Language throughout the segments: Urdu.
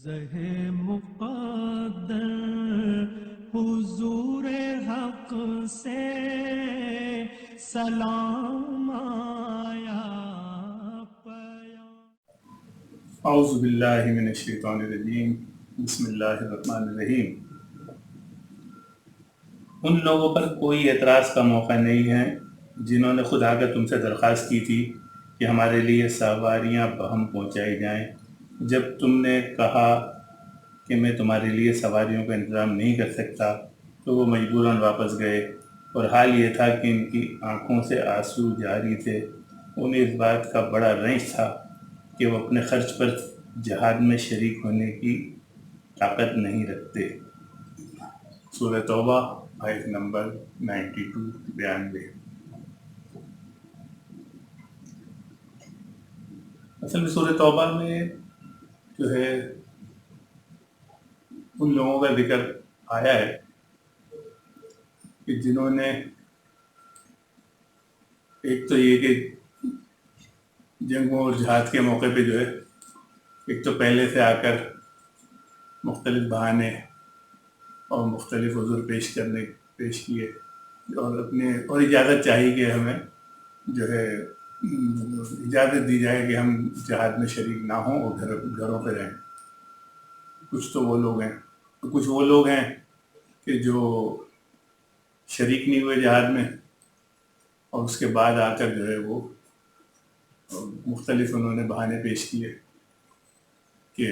زہ مقدر حضور حق سے سلام آیا اعوذ باللہ من الشیطان الرجیم بسم اللہ الرحمن الرحیم۔ ان لوگوں پر کوئی اعتراض کا موقع نہیں ہے جنہوں نے خدا کا تم سے درخواست کی تھی کہ ہمارے لیے سواریاں بہم پہنچائی جائیں، جب تم نے کہا کہ میں تمہارے لیے سواریوں کا انتظام نہیں کر سکتا تو وہ مجبوراً واپس گئے، اور حال یہ تھا کہ ان کی آنکھوں سے آنسو جاری تھے۔ انہیں اس بات کا بڑا رنج تھا کہ وہ اپنے خرچ پر جہاد میں شریک ہونے کی طاقت نہیں رکھتے۔ سورہ توبہ آیت نمبر 92 اصل میں سورہ توبہ میں جو ہے ان لوگوں کا ذکر آیا ہے کہ جنہوں نے ایک تو یہ کہ جنگوں اور جہاد کے موقع پہ جو ہے ایک تو پہلے سے آ کر مختلف بہانے اور مختلف عذر پیش کیے اور اجازت چاہیے کہ ہمیں جو ہے اجازت دی جائے کہ ہم جہاد میں شریک نہ ہوں اور گھروں پہ رہیں۔ کچھ وہ لوگ ہیں کہ جو شریک نہیں ہوئے جہاد میں، اور اس کے بعد آ کر جو ہے وہ مختلف انہوں نے بہانے پیش کیے کہ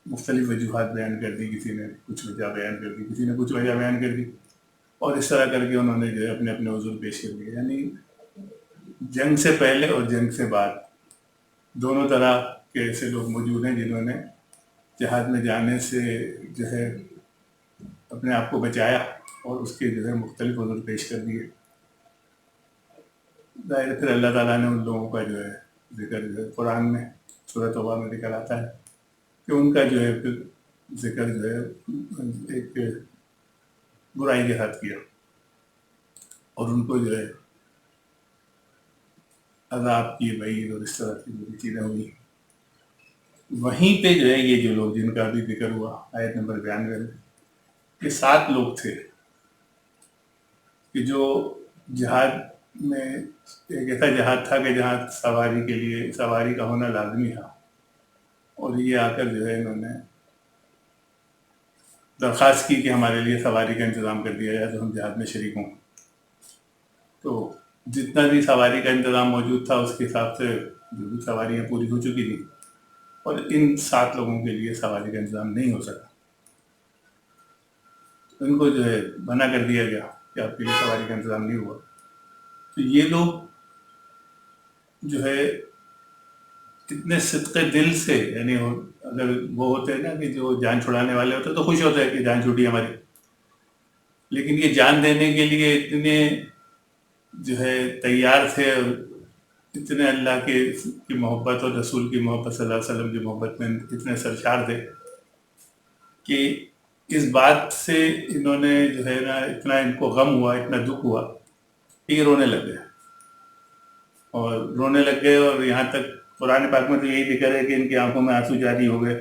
مختلف وجوہات بیان کر دی، کسی نے کچھ وجہ بیان کر دی، کسی نے کچھ وجہ بیان کر دی، اور اس طرح کر کے انہوں نے جو ہے اپنے اپنے عذر پیش کر دیے۔ یعنی جنگ سے پہلے اور جنگ سے بعد دونوں طرح کے ایسے لوگ موجود ہیں جنہوں نے جہاد میں جانے سے جو ہے اپنے آپ کو بچایا اور اس کے جو ہے مختلف عذر پیش کر دیے۔ ظاہر پھر اللہ تعالیٰ نے ان لوگوں کا جو ہے ذکر جو ہے قرآن میں سورۃ توبہ میں ذکر آتا ہے کہ ان کا جو ہے پھر ذکر جو ہے ایک برائی کے ساتھ کیا، اور ان کو جو ہے عذاب کی وعید اور اس طرح کی بری چیزیں ہوئی۔ وہیں پہ جو ہے یہ جو لوگ جن کا بھی ذکر ہوا آیت نمبر 92 میں، یہ 7 لوگ تھے کہ جو جہاد میں ایک ایسا جہاد تھا کہ جہاں سواری کے لیے سواری کا ہونا لازمی تھا، اور یہ آ کر جو ہے انہوں نے درخواست کی کہ ہمارے لیے سواری کا انتظام کر دیا جائے تو ہم جہاد میں شریک ہوں۔ تو جتنا بھی سواری کا انتظام موجود تھا اس کے حساب سے جو بھی سواریاں پوری ہو چکی تھیں، اور ان 7 لوگوں کے لیے سواری کا انتظام نہیں ہو سکا، ان کو جو ہے منع کر دیا گیا کہ آپ کے لیے سواری کا انتظام نہیں ہوا۔ تو یہ لوگ جو ہے اتنے صدق دل سے، یعنی اگر وہ ہوتے ہیں نا کہ جو جان چھڑانے والے ہوتے ہیں تو خوش ہوتے ہیں کہ جان چھوٹی ہماری، لیکن یہ جان دینے کے لیے اتنے جو ہے تیار تھے، اور اتنے اللہ کی محبت اور رسول کی محبت صلی اللہ علیہ وسلم کی محبت میں اتنے سرشار تھے کہ اس بات سے انہوں نے جو ہے نا اتنا ان کو غم ہوا، اتنا دکھ ہوا کہ یہ رونے لگ گئے، اور یہاں تک قرآن پاک میں تو یہی ذکر ہے کہ ان کی آنکھوں میں آنسو جاری ہو گئے،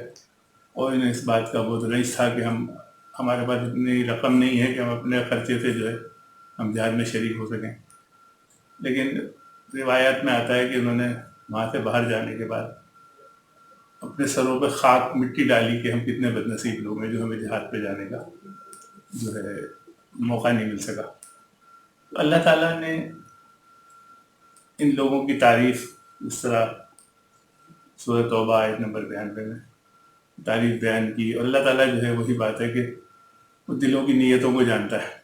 اور انہیں اس بات کا بہت رنج تھا کہ ہمارے پاس اتنی رقم نہیں ہے کہ ہم اپنے خرچے سے جو ہے ہم جہاد میں شریک ہو سکیں۔ لیکن روایات میں آتا ہے کہ انہوں نے وہاں سے باہر جانے کے بعد اپنے سروں پہ خاک مٹی ڈالی کہ ہم کتنے بد نصیب لوگ ہیں جو ہمیں جہاد پہ جانے کا جو ہے موقع نہیں مل سکا۔ تو اللہ تعالیٰ نے ان لوگوں کی تعریف اس طرح سورۃ توبہ آیت نمبر 92 میں تعریف بیان کی، اور اللہ تعالیٰ جو ہے وہی بات ہے کہ وہ دلوں کی نیتوں کو جانتا ہے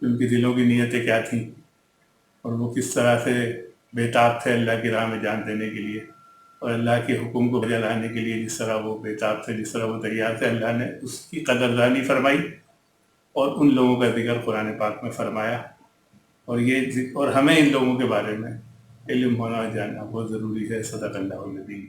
کہ ان کی دلوں کی نیتیں کیا تھیں، اور وہ کس طرح سے بے تاب تھے اللہ کی راہ میں جان دینے کے لیے، اور اللہ کے حکم کو بجا لانے کے لیے جس طرح وہ بے تاب تھے، جس طرح وہ تیار تھے، اللہ نے اس کی قدردانی فرمائی اور ان لوگوں کا ذکر قرآن پاک میں فرمایا۔ اور ہمیں ان لوگوں کے بارے میں علم ہونا اور جاننا بہت ضروری ہے۔ صدق اللہ العظیم۔